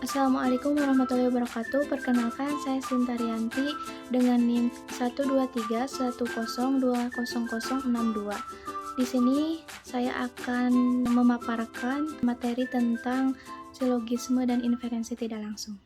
Assalamualaikum warahmatullahi wabarakatuh. Perkenalkan, saya Sintarianti dengan NIM 12310200062. Di sini saya akan memaparkan materi tentang silogisme dan inferensi tidak langsung.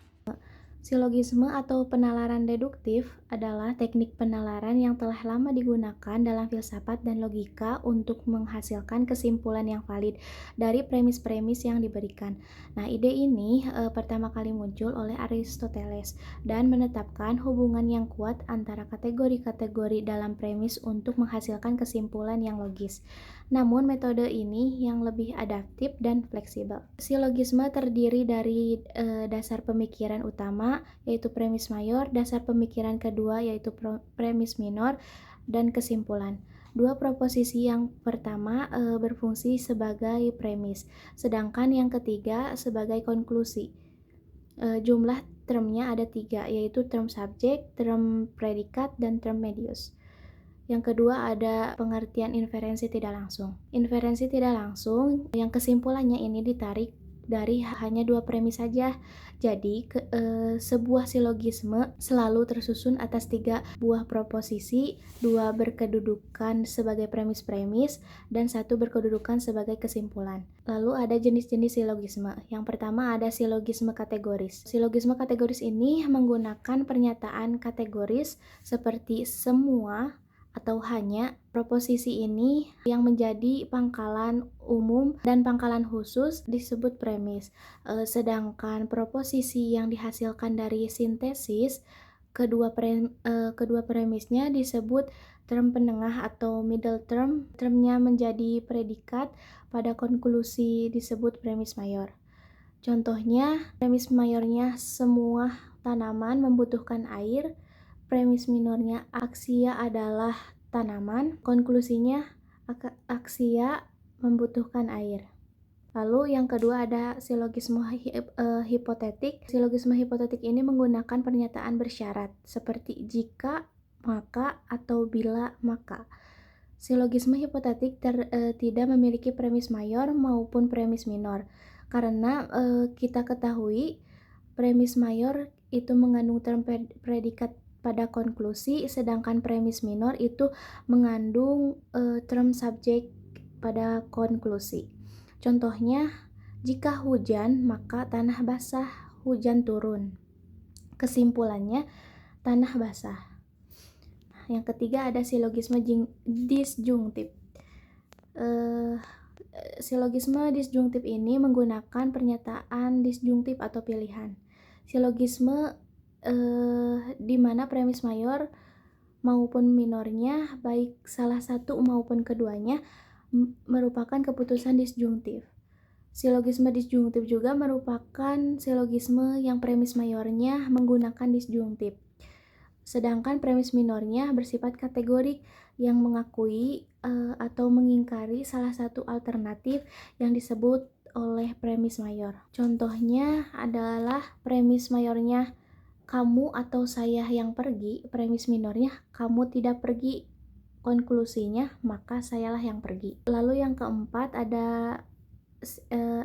Silogisme atau penalaran deduktif adalah teknik penalaran yang telah lama digunakan dalam filsafat dan logika untuk menghasilkan kesimpulan yang valid dari premis-premis yang diberikan. Nah, ide ini pertama kali muncul oleh Aristoteles dan menetapkan hubungan yang kuat antara kategori-kategori dalam premis untuk menghasilkan kesimpulan yang logis. Namun, metode ini yang lebih adaptif dan fleksibel. Silogisme terdiri dari dasar pemikiran utama, yaitu premis mayor, dasar pemikiran kedua, yaitu premis minor, dan kesimpulan. Dua proposisi yang pertama berfungsi sebagai premis, sedangkan yang ketiga sebagai konklusi. Jumlah termnya ada 3, yaitu term subjek, term predikat, dan term medius. Yang kedua ada pengertian inferensi tidak langsung. Inferensi tidak langsung yang kesimpulannya ini ditarik dari hanya 2 premis saja. Jadi sebuah silogisme selalu tersusun atas 3 buah proposisi, 2 berkedudukan sebagai premis-premis dan 1 berkedudukan sebagai kesimpulan. Lalu ada jenis-jenis silogisme. Yang pertama ada silogisme kategoris. Silogisme kategoris ini menggunakan pernyataan kategoris seperti semua atau hanya. Proposisi ini yang menjadi pangkalan umum dan pangkalan khusus disebut premis. Sedangkan proposisi yang dihasilkan dari sintesis kedua premisnya disebut term penengah atau middle term. Termnya menjadi predikat, pada konklusi disebut premis mayor. Contohnya, premis mayornya semua tanaman membutuhkan air, premis minornya aksia adalah tanaman, konklusinya aksia membutuhkan air. Lalu yang kedua ada silogisme hipotetik. Silogisme hipotetik ini menggunakan pernyataan bersyarat seperti jika, maka, atau bila, maka. Silogisme hipotetik tidak memiliki premis mayor maupun premis minor, karena kita ketahui premis mayor itu mengandung term predikat pada konklusi, sedangkan premis minor itu mengandung term subjek pada konklusi. Contohnya, jika hujan maka tanah basah, hujan turun. Kesimpulannya, tanah basah. Yang ketiga ada silogisme disjungtif. Silogisme disjungtif ini menggunakan pernyataan disjungtif atau pilihan. Silogisme di mana premis mayor maupun minornya, baik salah satu maupun keduanya, merupakan keputusan disjungtif. Silogisme disjungtif juga merupakan silogisme yang premis mayornya menggunakan disjungtif, sedangkan premis minornya bersifat kategorik yang mengakui atau mengingkari salah satu alternatif yang disebut oleh premis mayor. Contohnya adalah premis mayornya kamu atau saya yang pergi, premis minornya kamu tidak pergi, konklusinya maka sayalah yang pergi. Lalu yang keempat ada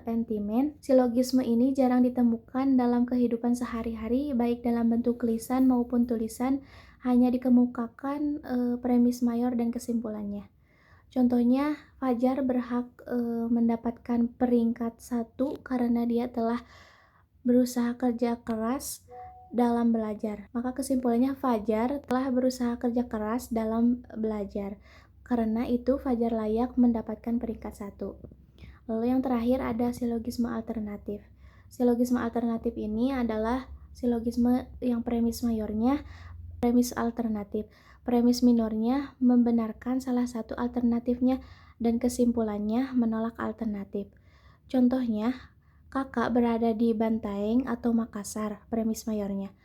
entimen. Silogisme ini jarang ditemukan dalam kehidupan sehari-hari, baik dalam bentuk lisan maupun tulisan, hanya dikemukakan premis mayor dan kesimpulannya. Contohnya, Fajar berhak mendapatkan peringkat 1 karena dia telah berusaha kerja keras dalam belajar. Maka kesimpulannya Fajar telah berusaha kerja keras dalam belajar. Karena itu Fajar layak mendapatkan peringkat 1. Lalu yang terakhir ada silogisme alternatif. Silogisme alternatif ini adalah silogisme yang premis mayornya premis alternatif. Premis minornya membenarkan salah satu alternatifnya dan kesimpulannya menolak alternatif. Contohnya, kakak berada di Bantaeng atau Makassar, premis mayornya.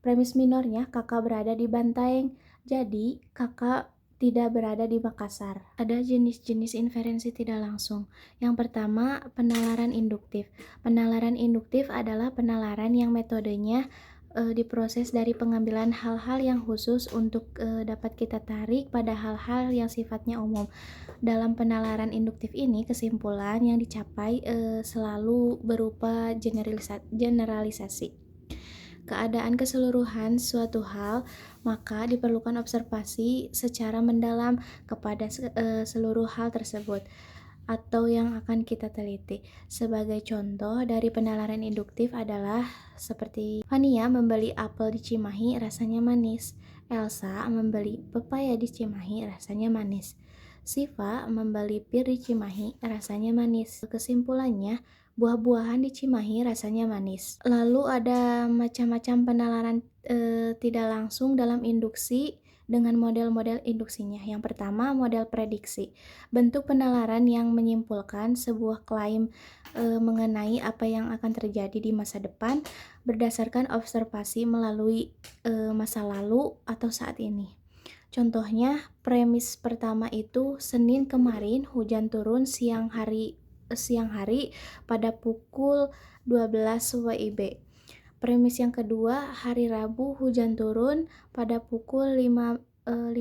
Premis minornya kakak berada di Bantaeng, jadi kakak tidak berada di Makassar. Ada jenis-jenis inferensi tidak langsung. Yang pertama, penalaran induktif. Penalaran induktif adalah penalaran yang metodenya diproses dari pengambilan hal-hal yang khusus untuk dapat kita tarik pada hal-hal yang sifatnya umum. Dalam penalaran induktif ini, kesimpulan yang dicapai selalu berupa generalisasi keadaan keseluruhan suatu hal, maka diperlukan observasi secara mendalam kepada seluruh hal tersebut atau yang akan kita teliti. Sebagai contoh dari penalaran induktif adalah seperti Fania membeli apel di Cimahi rasanya manis, Elsa membeli pepaya di Cimahi rasanya manis, Siva membeli pir di Cimahi rasanya manis. Kesimpulannya, buah-buahan di Cimahi rasanya manis. Lalu ada macam-macam penalaran tidak langsung dalam induksi dengan model-model induksinya. Yang pertama, model prediksi. Bentuk penalaran yang menyimpulkan sebuah klaim mengenai apa yang akan terjadi di masa depan berdasarkan observasi melalui masa lalu atau saat ini. Contohnya, premis pertama itu Senin kemarin hujan turun siang hari pada pukul 12 WIB. Premis yang kedua, hari Rabu hujan turun pada pukul 15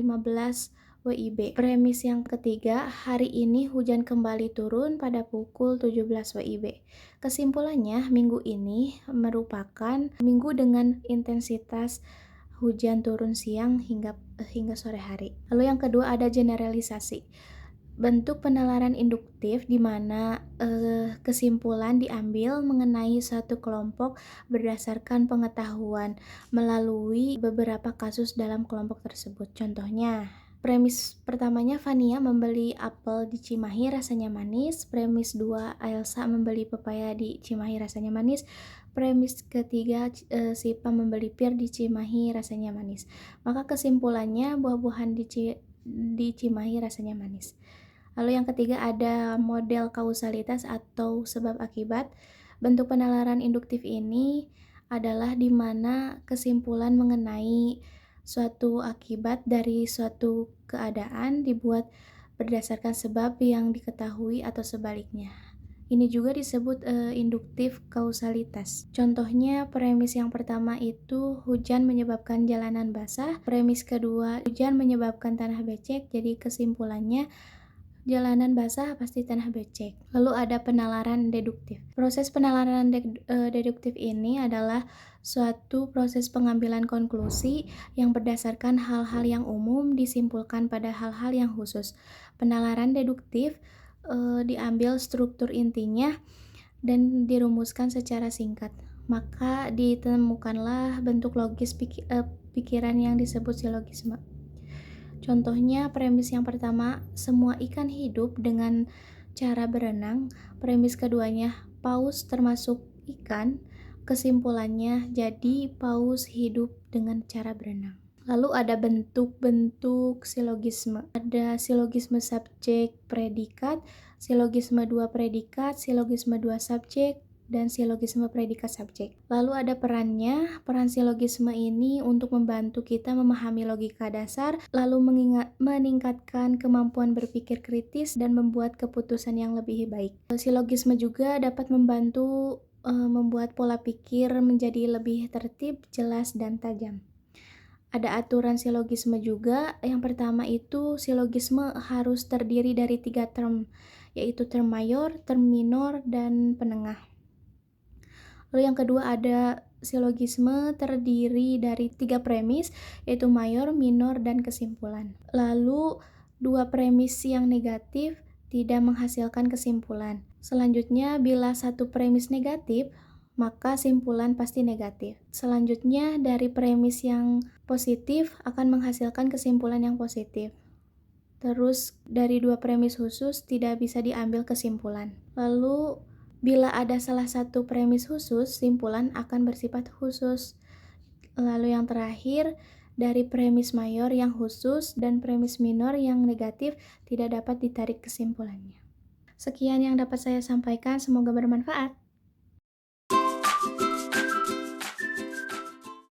WIB. Premis yang ketiga, hari ini hujan kembali turun pada pukul 17 WIB. Kesimpulannya, minggu ini merupakan minggu dengan intensitas hujan turun siang hingga sore hari. Lalu yang kedua ada generalisasi. Bentuk penalaran induktif di mana kesimpulan diambil mengenai suatu kelompok berdasarkan pengetahuan melalui beberapa kasus dalam kelompok tersebut. Contohnya, premis pertamanya Fania membeli apel di Cimahi rasanya manis, premis 2 Elsa membeli pepaya di Cimahi rasanya manis, premis ketiga Sipa membeli pir di Cimahi rasanya manis. Maka kesimpulannya buah-buahan di Cimahi rasanya manis. Lalu yang ketiga ada model kausalitas atau sebab akibat. Bentuk penalaran induktif ini adalah di mana kesimpulan mengenai suatu akibat dari suatu keadaan dibuat berdasarkan sebab yang diketahui atau sebaliknya. Ini juga disebut induktif kausalitas. Contohnya, premis yang pertama itu hujan menyebabkan jalanan basah, premis kedua hujan menyebabkan tanah becek, jadi kesimpulannya jalanan basah pasti tanah becek. Lalu ada penalaran deduktif. Proses penalaran deduktif ini adalah suatu proses pengambilan konklusi yang berdasarkan hal-hal yang umum disimpulkan pada hal-hal yang khusus. Penalaran deduktif diambil struktur intinya dan dirumuskan secara singkat. Maka ditemukanlah bentuk logis pikiran yang disebut silogisme. Contohnya, premis yang pertama, semua ikan hidup dengan cara berenang. Premis keduanya, paus termasuk ikan. Kesimpulannya, jadi paus hidup dengan cara berenang. Lalu ada bentuk-bentuk silogisme. Ada silogisme subjek predikat, silogisme 2 predikat, silogisme 2 subjek, dan silogisme predikat subjek. Lalu ada perannya. Peran silogisme ini untuk membantu kita memahami logika dasar, lalu meningkatkan kemampuan berpikir kritis dan membuat keputusan yang lebih baik. Silogisme juga dapat membantu membuat pola pikir menjadi lebih tertib, jelas, dan tajam. Ada aturan silogisme juga. Yang pertama itu silogisme harus terdiri dari 3 term, yaitu term mayor, term minor, dan penengah. Lalu yang kedua ada silogisme terdiri dari 3 premis, yaitu mayor, minor, dan kesimpulan. Lalu 2 premis yang negatif tidak menghasilkan kesimpulan. Selanjutnya, bila 1 premis negatif, maka simpulan pasti negatif. Selanjutnya, dari premis yang positif akan menghasilkan kesimpulan yang positif. Terus, dari 2 premis khusus tidak bisa diambil kesimpulan. Lalu, bila ada salah satu premis khusus, simpulan akan bersifat khusus. Lalu yang terakhir, dari premis mayor yang khusus dan premis minor yang negatif tidak dapat ditarik kesimpulannya. Sekian yang dapat saya sampaikan, semoga bermanfaat.